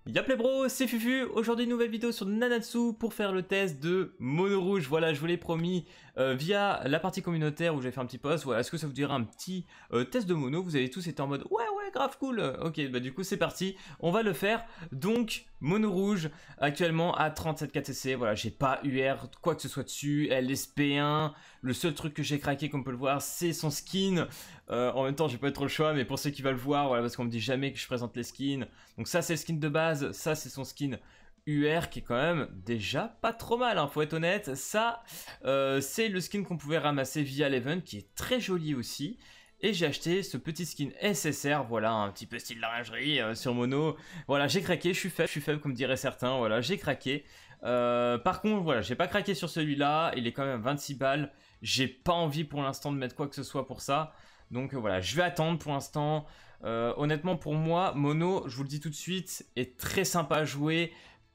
Y'a les bros, c'est Fufu. Aujourd'hui nouvelle vidéo sur Nanatsu pour faire le test de Mono Rouge. Voilà, je vous l'ai promis via la partie communautaire où j'ai fait un petit post. Voilà, est-ce que ça vous dirait un petit test de Mono? Vous avez tous été en mode ouais grave cool. Ok, bah du coup c'est parti, on va le faire. Donc Mono Rouge actuellement à 37 Voilà, j'ai pas UR quoi que ce soit dessus. LSP1, le seul truc que j'ai craqué comme on peut le voir c'est son skin. En même temps j'ai pas trop le choix, mais pour ceux qui veulent le voir, voilà, parce qu'on me dit jamais que je présente les skins. Donc ça c'est le skin de base, ça c'est son skin UR qui est quand même déjà pas trop mal, hein, faut être honnête. Ça c'est le skin qu'on pouvait ramasser via l'event qui est très joli aussi. Et j'ai acheté ce petit skin SSR, voilà, un petit peu style lingerie sur Mono. Voilà, j'ai craqué, je suis faible comme diraient certains, voilà, j'ai craqué. Par contre, voilà, j'ai pas craqué sur celui-là, il est quand même 26 balles. J'ai pas envie pour l'instant de mettre quoi que ce soit pour ça. Donc voilà, je vais attendre pour l'instant. Honnêtement, pour moi, Mono, je vous le dis tout de suite, est très sympa à jouer.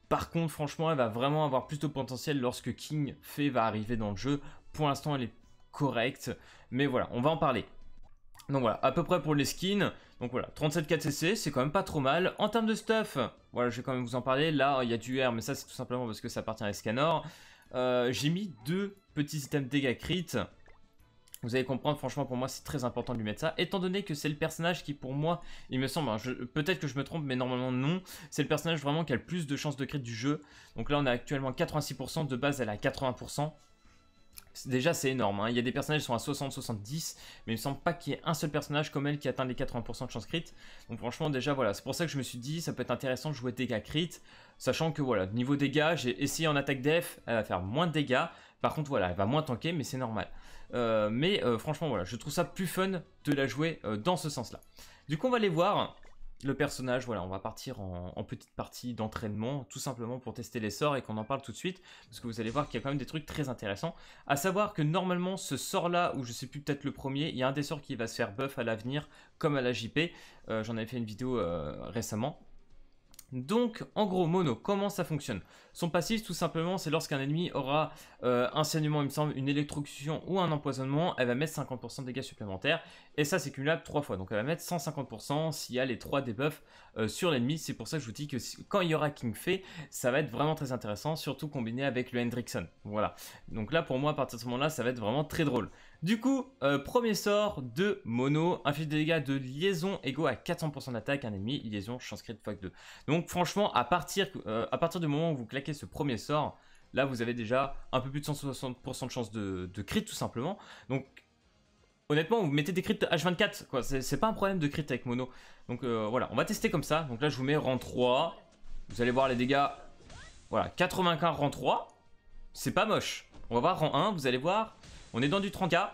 Par contre, franchement, elle va vraiment avoir plus de potentiel lorsque King Fei va arriver dans le jeu. Pour l'instant, elle est correcte. Mais voilà, on va en parler. Donc voilà, à peu près pour les skins. Donc voilà, 37 c'est quand même pas trop mal. En termes de stuff, voilà, je vais quand même vous en parler. Là, il y a du R, mais ça, c'est tout simplement parce que ça appartient à Escanor. J'ai mis deux petits items dégâts crit. Vous allez comprendre, franchement, pour moi, c'est très important de lui mettre ça. Étant donné que c'est le personnage qui, pour moi, il me semble, hein, peut-être que je me trompe, mais normalement, non. C'est le personnage vraiment qui a le plus de chances de crit du jeu. Donc là, on a actuellement 86%. De base, elle a 80%. Déjà, c'est énorme, hein. Il y a des personnages qui sont à 60-70, mais il me semble pas qu'il y ait un seul personnage comme elle qui atteint les 80% de chance crit. Donc franchement, déjà, voilà, c'est pour ça que je me suis dit, ça peut être intéressant de jouer dégâts crit, sachant que, voilà, niveau dégâts, j'ai essayé en attaque def, elle va faire moins de dégâts. Par contre, voilà, elle va moins tanker, mais c'est normal. Franchement, voilà, je trouve ça plus fun de la jouer dans ce sens-là. Du coup, on va aller voir le personnage. Voilà, on va partir en petite partie d'entraînement, tout simplement pour tester les sorts et qu'on en parle tout de suite, parce que vous allez voir qu'il y a quand même des trucs très intéressants. À savoir que normalement, ce sort-là, ou je sais plus, peut-être le premier, il y a un des sorts qui va se faire buff à l'avenir, comme à la JP. J'en avais fait une vidéo récemment. Donc, en gros, Mono, comment ça fonctionne? Son passif, tout simplement, c'est lorsqu'un ennemi aura un saignement, il me semble, une électrocution ou un empoisonnement, elle va mettre 50% de dégâts supplémentaires. Et ça, c'est cumulable 3 fois. Donc, elle va mettre 150% s'il y a les 3 debuffs sur l'ennemi. C'est pour ça que je vous dis que quand il y aura King Fei, ça va être vraiment très intéressant, surtout combiné avec le Hendrickson. Voilà. Donc là, pour moi, à partir de ce moment-là, ça va être vraiment très drôle. Du coup, premier sort de Mono, inflige des dégâts de liaison égaux à 400% d'attaque, un ennemi, liaison, chance crit x2. Donc franchement, à partir du moment où vous claquez ce premier sort, là vous avez déjà un peu plus de 160% de chance de crit tout simplement. Donc honnêtement, vous mettez des crits H24, quoi. C'est pas un problème de crit avec Mono. Donc voilà, on va tester comme ça. Donc là je vous mets rang 3, vous allez voir les dégâts, voilà, 95 rang 3, c'est pas moche. On va voir rang 1, vous allez voir, on est dans du 30k,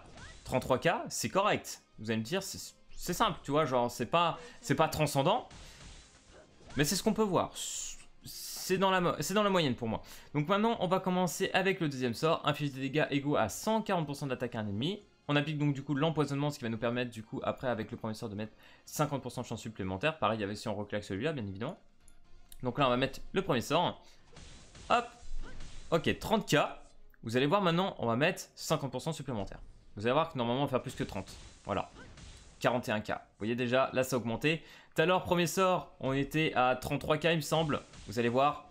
33k, c'est correct. Vous allez me dire, c'est simple, tu vois, genre c'est pas transcendant. Mais c'est ce qu'on peut voir, c'est dans la moyenne pour moi. Donc maintenant, on va commencer avec le deuxième sort, inflige des dégâts égaux à 140% d'attaque à un ennemi. On applique donc du coup l'empoisonnement, ce qui va nous permettre du coup, après avec le premier sort, de mettre 50% de chance supplémentaire. Pareil avec si on reclaque celui-là, bien évidemment. Donc là, on va mettre le premier sort. Hop, ok, 30k. Vous allez voir maintenant, on va mettre 50% supplémentaire. Vous allez voir que normalement, on va faire plus que 30. Voilà. 41k. Vous voyez déjà, là ça a augmenté. Tout à l'heure, premier sort, on était à 33k il me semble. Vous allez voir,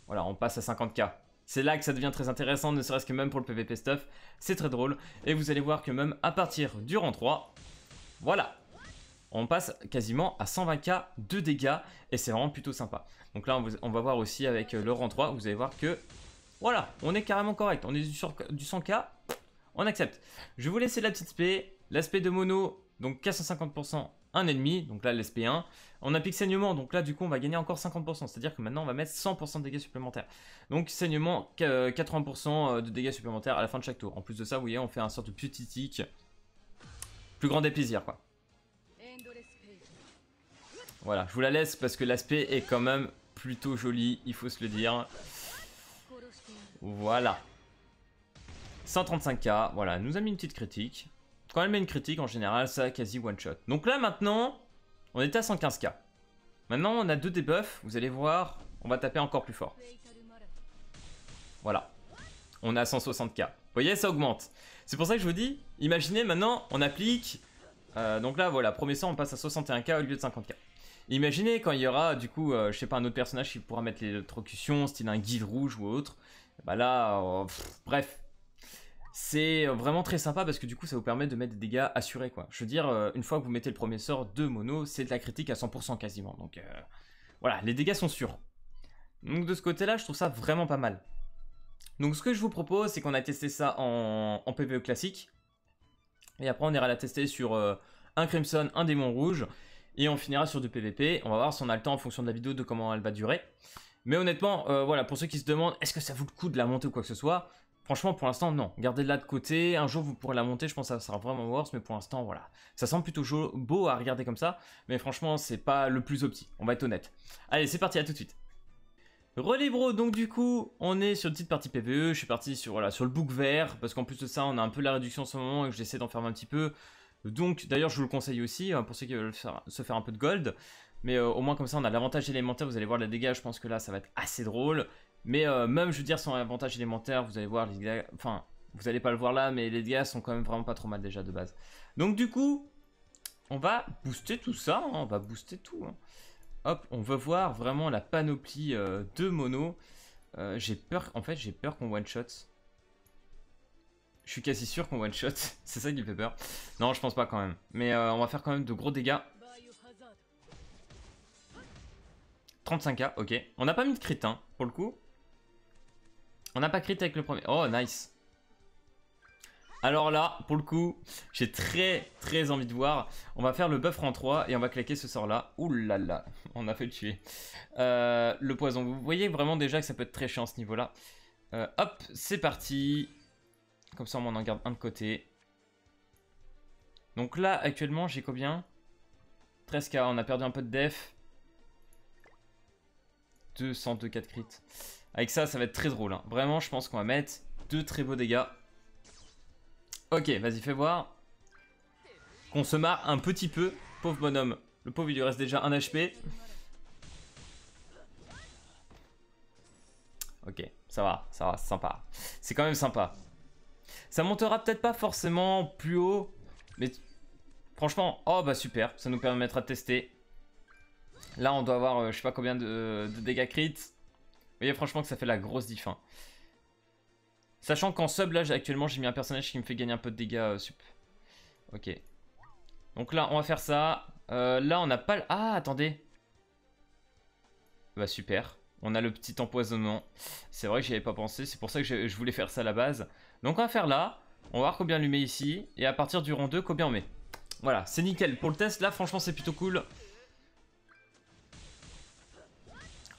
voilà, on passe à 50k. C'est là que ça devient très intéressant, ne serait-ce que même pour le PVP stuff. C'est très drôle. Et vous allez voir que même à partir du rang 3, voilà, on passe quasiment à 120k de dégâts. Et c'est vraiment plutôt sympa. Donc là, on va voir aussi avec le rang 3, vous allez voir que, voilà, on est carrément correct. On est du 100k, on accepte. Je vais vous laisser la petite spé. L'aspect de Mono, donc 450% un ennemi, donc là l'SP1. On applique saignement, donc là du coup on va gagner encore 50%, c'est-à-dire que maintenant on va mettre 100% de dégâts supplémentaires. Donc saignement, 80% de dégâts supplémentaires à la fin de chaque tour. En plus de ça, vous voyez, on fait un sorte de petit tic. Plus grand des plaisirs, quoi. Voilà, je vous la laisse parce que l'aspect est quand même plutôt joli, il faut se le dire. Voilà. 135k, voilà, nous a mis une petite critique. Quand elle met une critique, en général, ça quasi one shot. Donc là, maintenant, on était à 115k. Maintenant, on a deux debuffs. Vous allez voir, on va taper encore plus fort. Voilà. On est à 160k. Vous voyez, ça augmente. C'est pour ça que je vous dis, imaginez maintenant, on applique... donc là, voilà, premier sort, on passe à 61k au lieu de 50k. Imaginez quand il y aura du coup, je sais pas, un autre personnage qui pourra mettre l'électrocution, style un guide rouge ou autre. Bah là, bref. C'est vraiment très sympa parce que du coup ça vous permet de mettre des dégâts assurés quoi. Je veux dire, une fois que vous mettez le premier sort de mono, c'est de la critique à 100% quasiment. Donc voilà, les dégâts sont sûrs. Donc de ce côté-là, je trouve ça vraiment pas mal. Donc ce que je vous propose, c'est qu'on a testé ça en PvE classique. Et après on ira la tester sur un Crimson, un démon rouge. Et on finira sur du PvP. On va voir si on a le temps en fonction de la vidéo de comment elle va durer. Mais honnêtement, voilà, pour ceux qui se demandent, est-ce que ça vaut le coup de la monter ou quoi que ce soit? Franchement, pour l'instant, non. Gardez-la de côté. Un jour, vous pourrez la monter. Je pense que ça sera vraiment worse. Mais pour l'instant, voilà. Ça semble plutôt beau à regarder comme ça. Mais franchement, c'est pas le plus opti. On va être honnête. Allez, c'est parti. À tout de suite. Relais bro, donc du coup, on est sur une petite partie PvE. Je suis parti sur, voilà, sur le bouc vert. Parce qu'en plus de ça, on a un peu la réduction en ce moment. Et que j'essaie d'en faire un petit peu. Donc, d'ailleurs, je vous le conseille aussi. Pour ceux qui veulent se faire un peu de gold. Mais au moins, comme ça, on a l'avantage élémentaire. Vous allez voir les dégâts. Je pense que là, ça va être assez drôle. Mais même, je veux dire, sans avantage élémentaire, vous allez voir les dégâts, enfin, vous allez pas le voir là, mais les dégâts sont quand même vraiment pas trop mal déjà de base. Donc du coup, on va booster tout ça, hein, on va booster tout. Hein. Hop, on veut voir vraiment la panoplie de mono. J'ai peur, en fait, j'ai peur qu'on one-shot. Je suis quasi sûr qu'on one-shot, c'est ça qui me fait peur. Non, je pense pas quand même. Mais on va faire quand même de gros dégâts. 35k, ok. On n'a pas mis de crit, hein, pour le coup. On n'a pas crit avec le premier. Oh, nice. Alors là, pour le coup, j'ai très envie de voir. On va faire le buff rang 3 et on va claquer ce sort-là. Ouh là là, on a fait le tuer. Le poison, vous voyez vraiment déjà que ça peut être très chiant à ce niveau-là. Hop, c'est parti. Comme ça, on en garde un de côté. Donc là, actuellement, j'ai combien? 13k, on a perdu un peu de def. 204 crit. Avec ça, ça va être très drôle. Hein. Vraiment, je pense qu'on va mettre de très beaux dégâts. Ok, vas-y, fais voir. Qu'on se marre un petit peu. Pauvre bonhomme. Le pauvre, il lui reste déjà 1 HP. Ok, ça va, c'est sympa. C'est quand même sympa. Ça montera peut-être pas forcément plus haut. Mais franchement, oh bah super. Ça nous permettra de tester. Là, on doit avoir, je sais pas combien de dégâts crit. Vous voyez franchement que ça fait la grosse diff. Hein. Sachant qu'en sub, là, actuellement, j'ai mis un personnage qui me fait gagner un peu de dégâts sup. Ok. Donc là, on va faire ça. Là, on n'a pas... Ah, attendez. Bah super. On a le petit empoisonnement. C'est vrai que j'y avais pas pensé. C'est pour ça que je voulais faire ça à la base. Donc on va faire là. On va voir combien on lui met ici. Et à partir du rang 2, combien on met. Voilà, c'est nickel. Pour le test, là, franchement, c'est plutôt cool.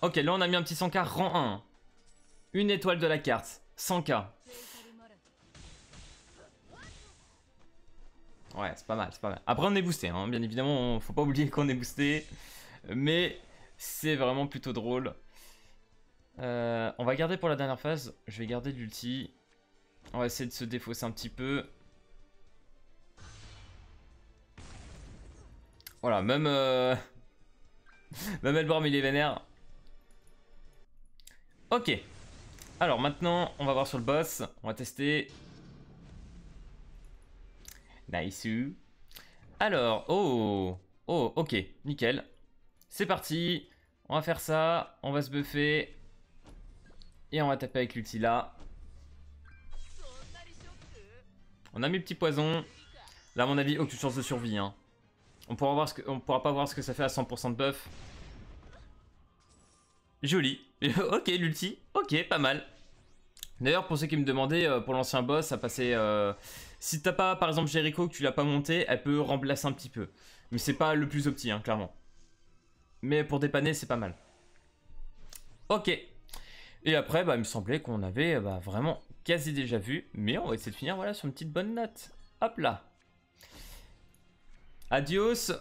Ok, là on a mis un petit 100k rang 1. Une étoile de la carte. 100k. Ouais, c'est pas mal, c'est pas mal. Après on est boosté, hein. Bien évidemment, faut pas oublier qu'on est boosté. Mais c'est vraiment plutôt drôle. On va garder pour la dernière phase. Je vais garder l'ulti. On va essayer de se défausser un petit peu. Voilà, même... même Elborm il est vénère. Ok. Alors maintenant, on va voir sur le boss. On va tester. Nice. Alors, oh. Oh, ok. Nickel. C'est parti. On va faire ça. On va se buffer. Et on va taper avec l'ulti là. On a mis le petit poison. Là, à mon avis, aucune chance de survie. Hein. On pourra pas voir ce que ça fait à 100% de buff. Joli. Ok, l'ulti. Ok, pas mal. D'ailleurs, pour ceux qui me demandaient, pour l'ancien boss, ça passait... si t'as pas, par exemple, Jericho, que tu l'as pas monté, elle peut remplacer un petit peu. Mais c'est pas le plus opti, hein, clairement. Mais pour dépanner, c'est pas mal. Ok. Et après, bah, il me semblait qu'on avait vraiment quasi déjà vu. Mais on va essayer de finir voilà, sur une petite bonne note. Hop là. Adios,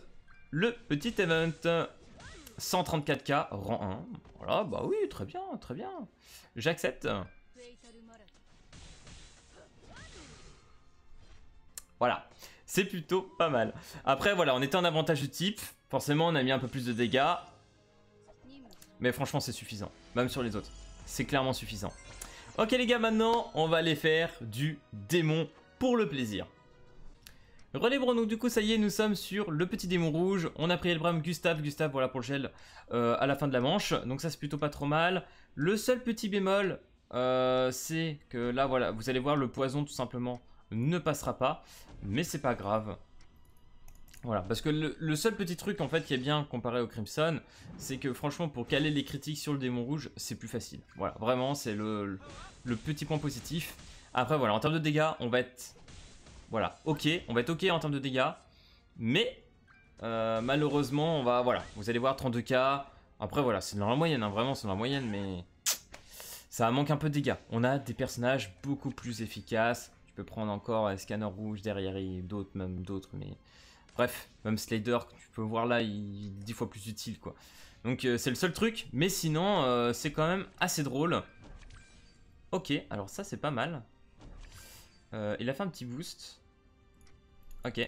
le petit event. 134k, rang 1. Voilà, bah oui, très bien, très bien. J'accepte. Voilà, c'est plutôt pas mal. Après, voilà, on était en avantage de type. Forcément, on a mis un peu plus de dégâts. Mais franchement, c'est suffisant. Même sur les autres. C'est clairement suffisant. Ok les gars, maintenant, on va aller faire du démon pour le plaisir. Relais Bron, donc du coup ça y est, nous sommes sur le petit démon rouge. On a pris Elbram, Gustave, voilà pour le gel à la fin de la manche. Donc ça c'est plutôt pas trop mal. Le seul petit bémol, c'est que là voilà, vous allez voir le poison tout simplement ne passera pas. Mais c'est pas grave. Voilà, parce que le seul petit truc en fait qui est bien comparé au Crimson, c'est que franchement pour caler les critiques sur le démon rouge, c'est plus facile. Voilà, vraiment c'est le petit point positif. Après voilà, en termes de dégâts, on va être... Voilà, ok, on va être ok en termes de dégâts. Mais malheureusement, on va... Voilà, vous allez voir 32k. Après voilà, c'est dans la moyenne, hein, vraiment c'est dans la moyenne, mais... Ça manque un peu de dégâts. On a des personnages beaucoup plus efficaces. Tu peux prendre encore un scanner rouge derrière et d'autres, même d'autres, mais... Bref, même Slader, tu peux voir là, il est 10 fois plus utile, quoi. Donc c'est le seul truc, mais sinon, c'est quand même assez drôle. Ok, alors ça, c'est pas mal. Il a fait un petit boost. Ok.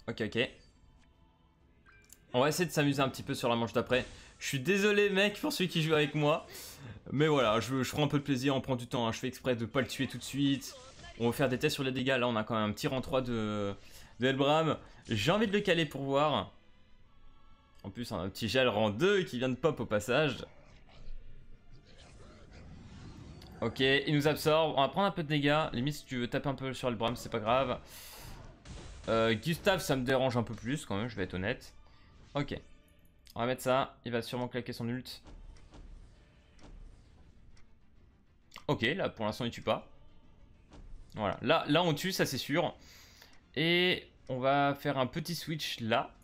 Ok. On va essayer de s'amuser un petit peu sur la manche d'après. Je suis désolé, mec, pour celui qui joue avec moi. Mais voilà, je prends un peu de plaisir, on prend du temps. Hein. Je fais exprès de pas le tuer tout de suite. On va faire des tests sur les dégâts. Là, on a quand même un petit rang 3 de Elbram. J'ai envie de le caler pour voir. En plus, on a un petit gel rang 2 qui vient de pop au passage. Ok, il nous absorbe. On va prendre un peu de dégâts. Limite, si tu veux taper un peu sur Elbram, c'est pas grave. Gustave, ça me dérange un peu plus quand même, je vais être honnête. Ok. On va mettre ça. Il va sûrement claquer son ult. Ok, là, pour l'instant, il tue pas. Voilà, là on tue, ça c'est sûr. Et on va faire un petit switch là.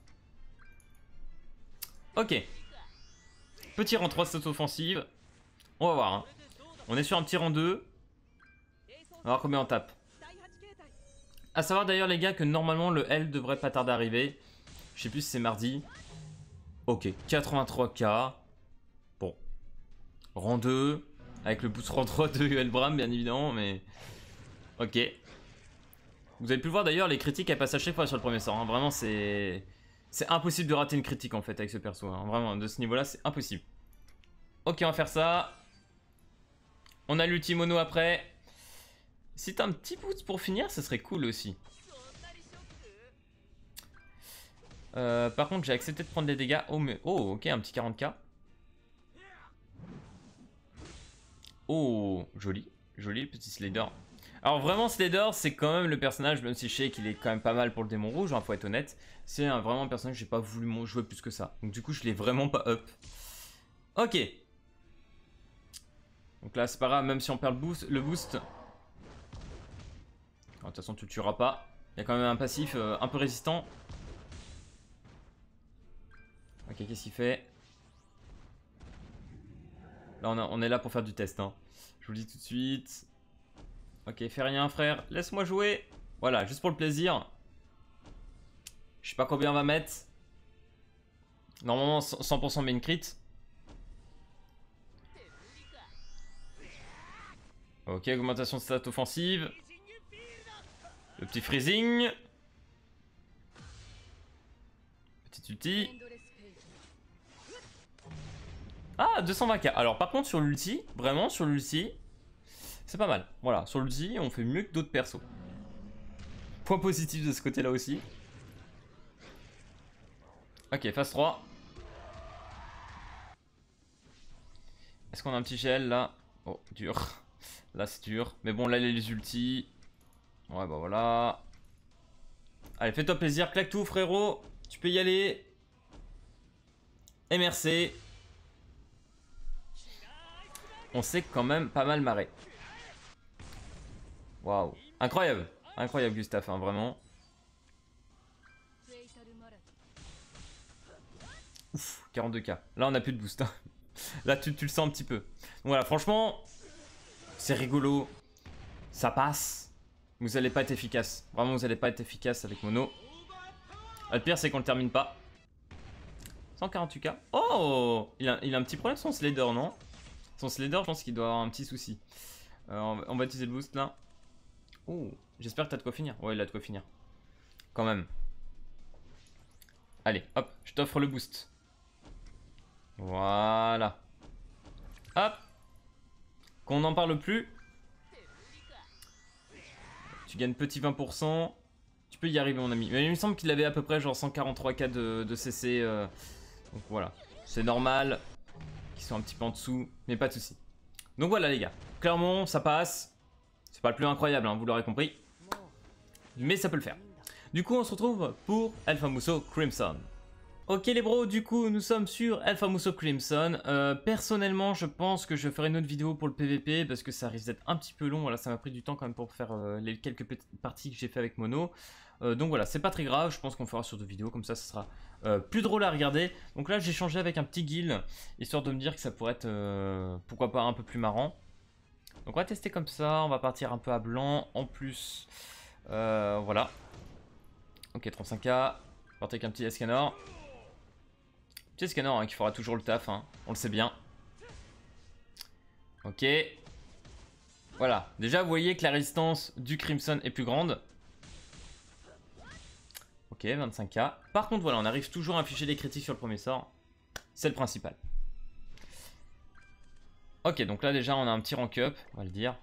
Ok. Petit rang 3 cette offensive. On va voir. Hein. On est sur un petit rang 2. On va voir combien on tape. A savoir d'ailleurs les gars que normalement le L devrait pas tarder à arriver. Je sais plus si c'est mardi. Ok, 83k. Bon. Rang 2. Avec le boost rang 3 de Elbram bien évidemment, mais... Ok. Vous avez pu le voir d'ailleurs, les critiques elles passent à chaque fois sur le premier sort. Hein. Vraiment, c'est impossible de rater une critique en fait avec ce perso. Hein. Vraiment, de ce niveau-là, c'est impossible. Ok, on va faire ça. On a l'ulti mono après. Si t'as un petit boost pour finir, ça serait cool aussi. Par contre, j'ai accepté de prendre des dégâts. Oh, mais... oh, ok, un petit 40k. Oh, joli. Joli, le petit Slader. Alors vraiment Slader c'est quand même le personnage, même si je sais qu'il est quand même pas mal pour le démon rouge, hein, faut être honnête. C'est vraiment un personnage que j'ai pas voulu jouer plus que ça. Donc du coup je l'ai vraiment pas up. Ok. Donc là c'est pas grave, même si on perd le boost. De toute façon tu le tueras pas. Il y a quand même un passif un peu résistant. Ok, qu'est-ce qu'il fait? Là on est là pour faire du test. Hein. Je vous le dis tout de suite. Ok, fais rien frère, laisse-moi jouer. Voilà, juste pour le plaisir. Je sais pas combien on va mettre. Normalement 100% main crit. Ok, augmentation de stats offensive. Le petit freezing. Petit ulti. Ah, 220k. Alors par contre sur l'ulti, vraiment sur l'ulti, c'est pas mal. Voilà, sur l'ulti, on fait mieux que d'autres persos. Point positif de ce côté-là aussi. Ok, phase 3. Est-ce qu'on a un petit gel là? Oh, dur. Là c'est dur. Mais bon, là les ultis. Ouais, bah voilà. Allez, fais-toi plaisir. Claque tout, frérot. Tu peux y aller. MRC. On s'est quand même pas mal marré. Waouh. Incroyable. Incroyable, Gustave, hein, vraiment. Ouf, 42k. Là, on a plus de boost. Hein. Là, tu le sens un petit peu. Donc, voilà, franchement, c'est rigolo. Ça passe. Vous allez pas être efficace. Vraiment, vous allez pas être efficace avec mono. Le pire, c'est qu'on le termine pas. 148k. Oh, il a un petit problème son Slader, non? Son Slader, je pense qu'il doit avoir un petit souci. On va utiliser le boost là. Oh, j'espère que t'as de quoi finir. Ouais, il a de quoi finir. Quand même. Allez, hop, je t'offre le boost. Voilà. Hop. Qu'on n'en parle plus. Tu gagnes petit 20%. Tu peux y arriver, mon ami. Mais il me semble qu'il avait à peu près genre 143k de CC. Donc voilà. C'est normal qu'ils soient un petit peu en dessous. Mais pas de soucis. Donc voilà, les gars. Clairement, ça passe. C'est pas le plus incroyable, hein, vous l'aurez compris. Mais ça peut le faire. Du coup, on se retrouve pour El Famoso Crimson. Ok les bros, du coup nous sommes sur El Famoso Crimson. Personnellement je pense que je ferai une autre vidéo pour le PVP parce que ça risque d'être un petit peu long. Voilà, ça m'a pris du temps quand même pour faire les quelques petites parties que j'ai fait avec Mono. Donc voilà, c'est pas très grave, je pense qu'on fera sur 2 vidéos, comme ça sera plus drôle à regarder. Donc là j'ai changé avec un petit guild, histoire de me dire que ça pourrait être, pourquoi pas, un peu plus marrant. Donc on va tester comme ça, on va partir un peu à blanc, en plus, voilà. Ok, 35k, partir avec un petit Escanor. Petit Escanor hein, qui fera toujours le taf, hein, on le sait bien. Ok. Voilà, déjà vous voyez que la résistance du Crimson est plus grande. Ok, 25k. Par contre, voilà, on arrive toujours à afficher des critiques sur le premier sort. C'est le principal. Ok, donc là déjà on a un petit rank up, on va le dire.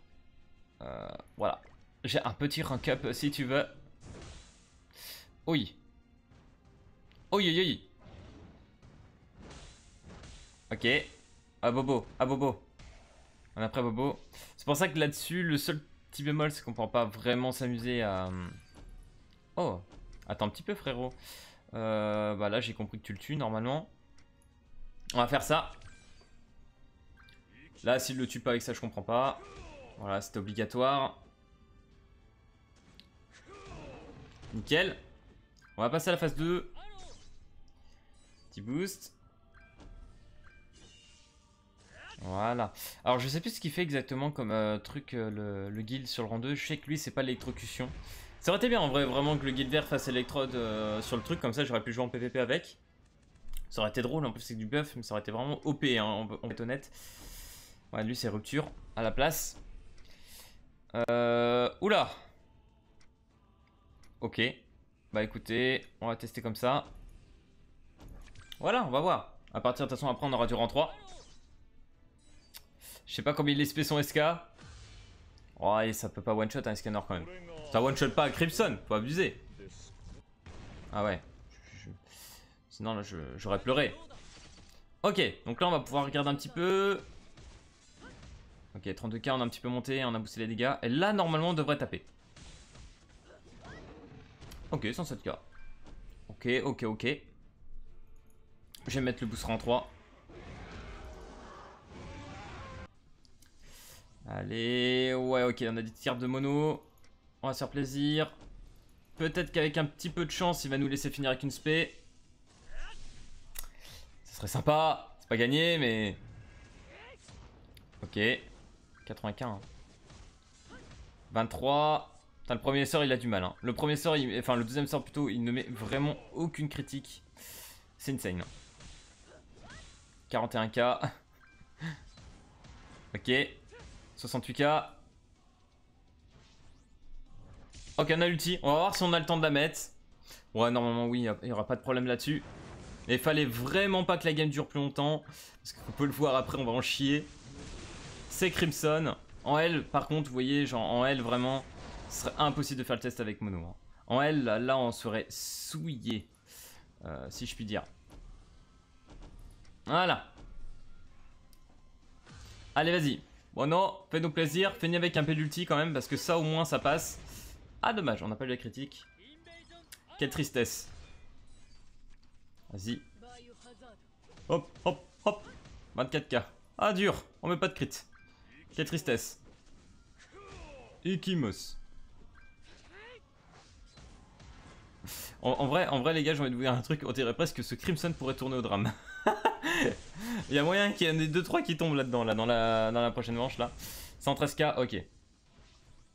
Voilà. J'ai un petit rank up si tu veux. Oui. Oui, oui, oui. Ok. Ah Bobo, ah Bobo. On a pris Bobo. C'est pour ça que là-dessus, le seul petit bémol, c'est qu'on pourra pas vraiment s'amuser à... Oh. Attends un petit peu frérot. Bah là j'ai compris que tu le tues normalement. On va faire ça. Là s'il le tue pas avec ça je comprends pas. Voilà c'était obligatoire. Nickel. On va passer à la phase 2. Petit boost. Voilà. Alors je sais plus ce qu'il fait exactement comme truc le guild sur le rang 2. Je sais que lui c'est pas l'électrocution. Ça aurait été bien en vrai vraiment que le guild vert fasse électrode sur le truc. Comme ça j'aurais pu jouer en PvP avec. Ça aurait été drôle, en plus c'est du buff, mais ça aurait été vraiment OP, hein, on va être honnête. Ouais, lui c'est rupture à la place. Oula. Ok. Bah écoutez, on va tester comme ça. Voilà, on va voir. À partir de toute façon, après on aura du rang 3. Je sais pas combien il est son SK. Oh, et ça peut pas one shot un scanner quand même. Ça one shot pas à Crimson, faut abuser. Ah ouais. Sinon là j'aurais pleuré. Ok, donc là on va pouvoir regarder un petit peu. Ok, 32k, on a un petit peu monté, on a boosté les dégâts. Et là normalement on devrait taper. Ok, 107k. Ok, ok, ok. Je vais mettre le booster en 3. Allez, ouais, ok, on a des tirs de mono. On va se faire plaisir. Peut-être qu'avec un petit peu de chance, il va nous laisser finir avec une spé. Ça serait sympa. C'est pas gagné, mais... Ok. 95. Hein. 23. Putain, le premier sort, il a du mal. Hein. Le premier sort, enfin le deuxième sort plutôt, il ne met vraiment aucune critique. C'est insane. 41k. Ok. 68k. Ok, on a l'ulti. On va voir si on a le temps de la mettre. Ouais, normalement, oui, il n'y aura pas de problème là-dessus. Mais il fallait vraiment pas que la game dure plus longtemps. Parce qu'on peut le voir après, on va en chier. C'est Crimson. En L, par contre, vous voyez, genre en L, vraiment, ce serait impossible de faire le test avec Mono. Hein. En L, là, on serait souillé. Si je puis dire. Voilà. Allez, vas-y. Bon, non, fais-nous plaisir. Fais-nous avec un peu d'ulti quand même, parce que ça, au moins, ça passe. Ah, dommage, on n'a pas eu la critique. Quelle tristesse. Vas-y. Hop, hop, hop. 24k. Ah, dur. On met pas de crit. Quelle tristesse. Ikimos. En vrai, les gars, j'ai envie de vous dire un truc. On dirait presque que ce Crimson pourrait tourner au drame. Il y a moyen qu'il y en ait 2-3 qui tombent là-dedans, là, dans la prochaine manche, là. 113k, ok.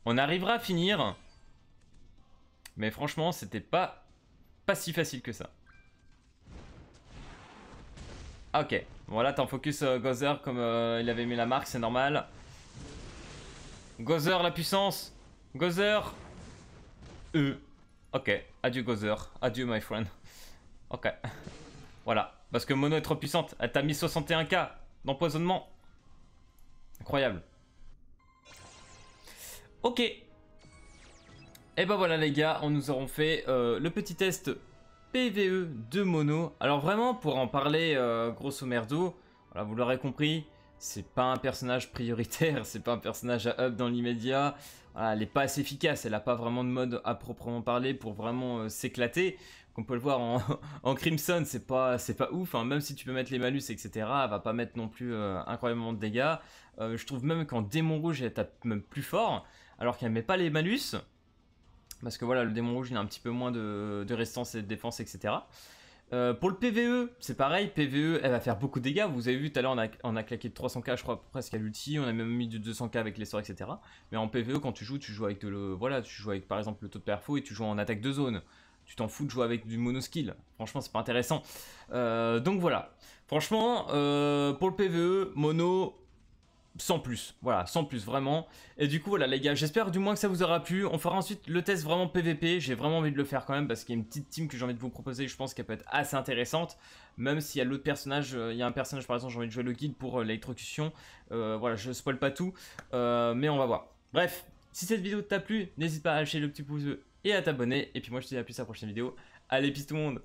On arrivera à finir. Mais franchement, c'était pas si facile que ça. Ok. Voilà, t'en focus Gozer comme il avait mis la marque, c'est normal. Gozer, la puissance. Gozer. Ok. Adieu Gozer. Adieu my friend. Ok. Voilà. Parce que Mono est trop puissante. Elle t'a mis 61k d'empoisonnement. Incroyable. Ok. Et ben voilà les gars, nous aurons fait le petit test PvE de Mono. Alors vraiment, pour en parler grosso merdo, voilà, vous l'aurez compris, c'est pas un personnage prioritaire, c'est pas un personnage à up dans l'immédiat. Voilà, elle est pas assez efficace, elle a pas vraiment de mode à proprement parler pour vraiment s'éclater. Comme on peut le voir en Crimson, c'est pas ouf, hein. Même si tu peux mettre les malus, etc., elle va pas mettre non plus incroyablement de dégâts. Je trouve même qu'en démon rouge, elle tape même plus fort, alors qu'elle met pas les malus. Parce que voilà, le démon rouge il a un petit peu moins de résistance et de défense, etc. Pour le PvE, c'est pareil, PvE elle va faire beaucoup de dégâts. Vous avez vu tout à l'heure, on a claqué de 300k, je crois, presque à l'ulti. On a même mis de 200k avec les sorts, etc. Mais en PvE, quand tu joues avec voilà, tu joues avec par exemple le taux de perfo et tu joues en attaque de zone. Tu t'en fous de jouer avec du mono skill. Franchement, c'est pas intéressant. Donc voilà. Franchement, pour le PvE, mono, sans plus, voilà, sans plus vraiment. Et du coup voilà les gars, j'espère du moins que ça vous aura plu. On fera ensuite le test vraiment PVP, j'ai vraiment envie de le faire quand même parce qu'il y a une petite team que j'ai envie de vous proposer, je pense qu'elle peut être assez intéressante. Même s'il y a l'autre personnage, il y a un personnage par exemple, j'ai envie de jouer le guide pour l'électrocution. Voilà, je spoil pas tout, mais on va voir. Bref, si cette vidéo t'a plu, n'hésite pas à lâcher le petit pouce bleu et à t'abonner. Et puis moi je te dis à plus à la prochaine vidéo. Allez, peace tout le monde.